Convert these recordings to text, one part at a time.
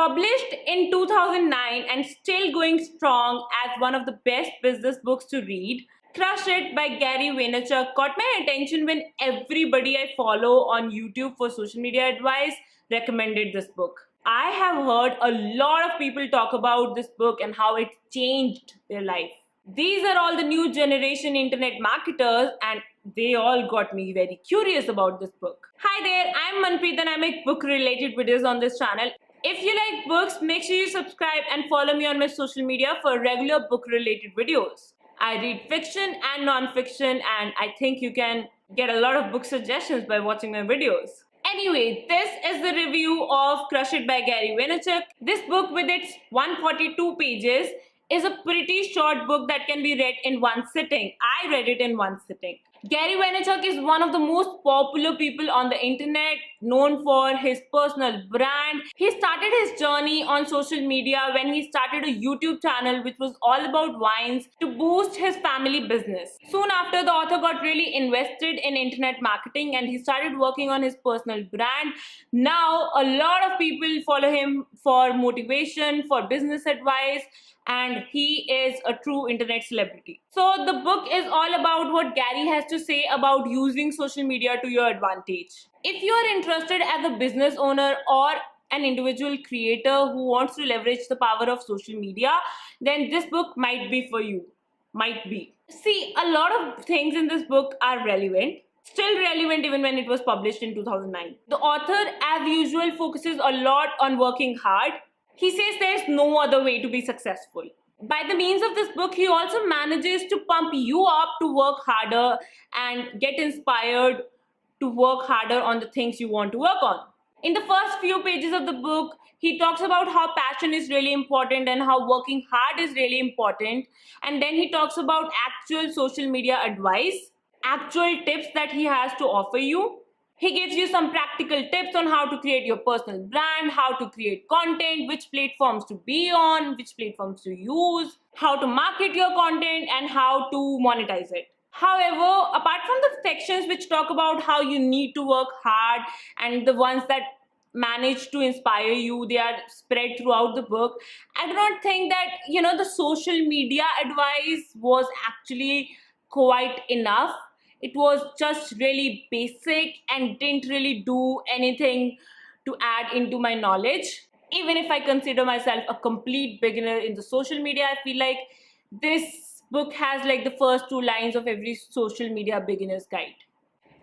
Published in 2009 and still going strong as one of the best business books to read, Crush It by Gary Vaynerchuck caught my attention when everybody I follow on YouTube for social media advice recommended this book. I have heard a lot of people talk about this book and how it changed their life. These are all the new generation internet marketers and they all got me very curious about this book. Hi there, I'm Manpreet and I make book related videos on this channel. If you like books, make sure you subscribe and follow me on my social media for regular book related videos. I read fiction and non-fiction and I think you can get a lot of book suggestions by watching my videos. Anyway, this is the review of Crush It by Gary Vaynerchuck. This book with its 142 pages is a pretty short book that can be read in one sitting. I read it in one sitting. Gary Vaynerchuck is one of the most popular people on the internet, known for his personal brand. He started his journey on social media when he started a YouTube channel which was all about wines to boost his family business. Soon after, the author got really invested in internet marketing and he started working on his personal brand. Now, a lot of people follow him for motivation, for business advice, and he is a true internet celebrity. So the book is all about what Gary has to say about using social media to your advantage. If you are interested as a business owner or an individual creator who wants to leverage the power of social media, then this book might be for you. Might be. See, a lot of things in this book are relevant. Still relevant even when it was published in 2009. The author, as usual, focuses a lot on working hard. He says there's no other way to be successful. By the means of this book, he also manages to pump you up to work harder and get inspired to work harder on the things you want to work on. In the first few pages of the book, he talks about how passion is really important and how working hard is really important. And then he talks about actual social media advice, actual tips that he has to offer you. He gives you some practical tips on how to create your personal brand, how to create content, which platforms to be on, which platforms to use, how to market your content, and how to monetize it. However, apart from the sections which talk about how you need to work hard and the ones that manage to inspire you, they are spread throughout the book. I do not think that, the social media advice was actually quite enough. It was just really basic and didn't really do anything to add into my knowledge. Even if I consider myself a complete beginner in the social media, I feel like this book has like the first two lines of every social media beginner's guide.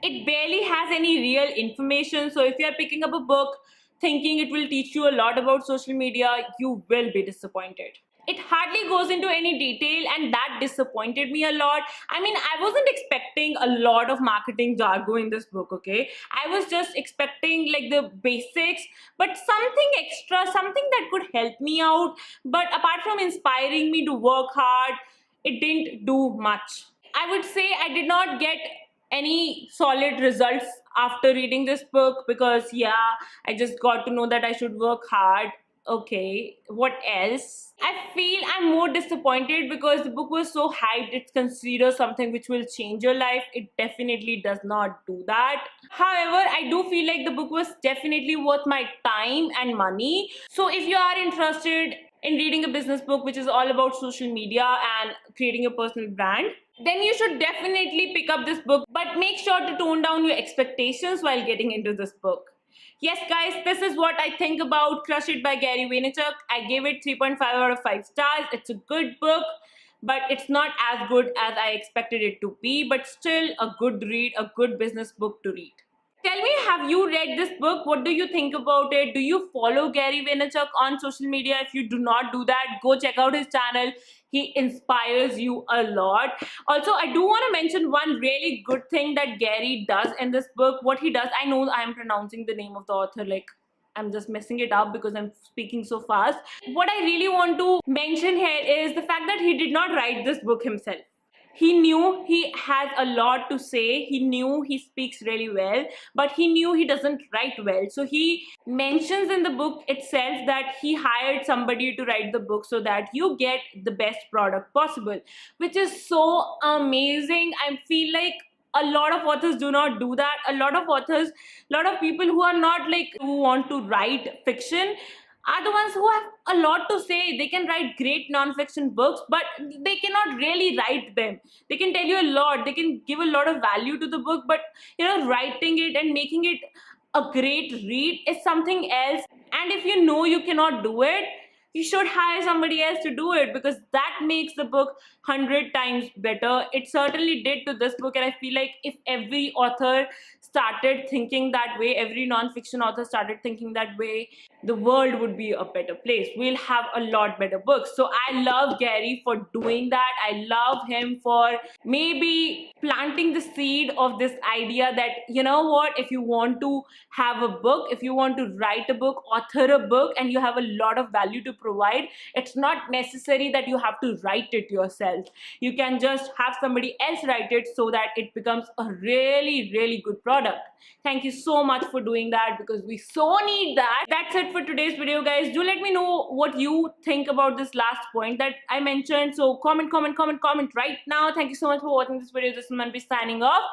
It barely has any real information, so if you are picking up a book thinking it will teach you a lot about social media, you will be disappointed. It hardly goes into any detail and that disappointed me a lot. I mean, I wasn't expecting a lot of marketing jargon in this book, okay? I was just expecting like the basics, but something extra, something that could help me out. But apart from inspiring me to work hard, it didn't do much. I would say I did not get any solid results after reading this book because, I just got to know that I should work hard. Okay, what else? I feel I'm more disappointed because the book was so hyped. It's considered something which will change your life. It definitely does not do that. However, I do feel like the book was definitely worth my time and money. So if you are interested in reading a business book which is all about social media and creating a personal brand, then you should definitely pick up this book. But make sure to tone down your expectations while getting into this book. Yes, guys, this is what I think about Crush It by Gary Vaynerchuck. I gave it 3.5 out of 5 stars. It's a good book, but it's not as good as I expected it to be, but still a good read, a good business book to read. Tell me, have you read this book? What do you think about it? Do you follow Gary Vaynerchuck on social media? If you do not do that, go check out his channel. He inspires you a lot. Also, I do want to mention one really good thing that Gary does in this book. What he does, I know I am pronouncing the name of the author like I'm just messing it up because I'm speaking so fast. What I really want to mention here is the fact that he did not write this book himself. He knew he has a lot to say. He knew he speaks really well, but he knew he doesn't write well. So he mentions in the book itself that he hired somebody to write the book so that you get the best product possible, which is so amazing. I feel like a lot of authors do not do that. A lot of authors, a lot of people who are not like, who want to write fiction, are the ones who have a lot to say. They can write great non-fiction books, but they cannot really write them. They can tell you a lot, they can give a lot of value to the book, but writing it and making it a great read is something else. And if you know you cannot do it, you should hire somebody else to do it, because that makes the book 100 times better. It certainly did to this book, and I feel like if every author started thinking that way, every non-fiction author started thinking that way, the world would be a better place. We'll have a lot better books. So I love Gary for doing that. I love him for maybe planting the seed of this idea that, you know what, if you want to have a book, if you want to write a book, author a book, and you have a lot of value to provide, it's not necessary that you have to write it yourself. You can just have somebody else write it so that it becomes a really, really good product. Thank you so much for doing that, because we so need that. That's it for today's video, guys. Do let me know what you think about this last point that I mentioned. So comment right now. Thank you so much for watching this video. This is Manvi signing off.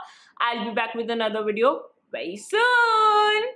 I'll be back with another video very soon.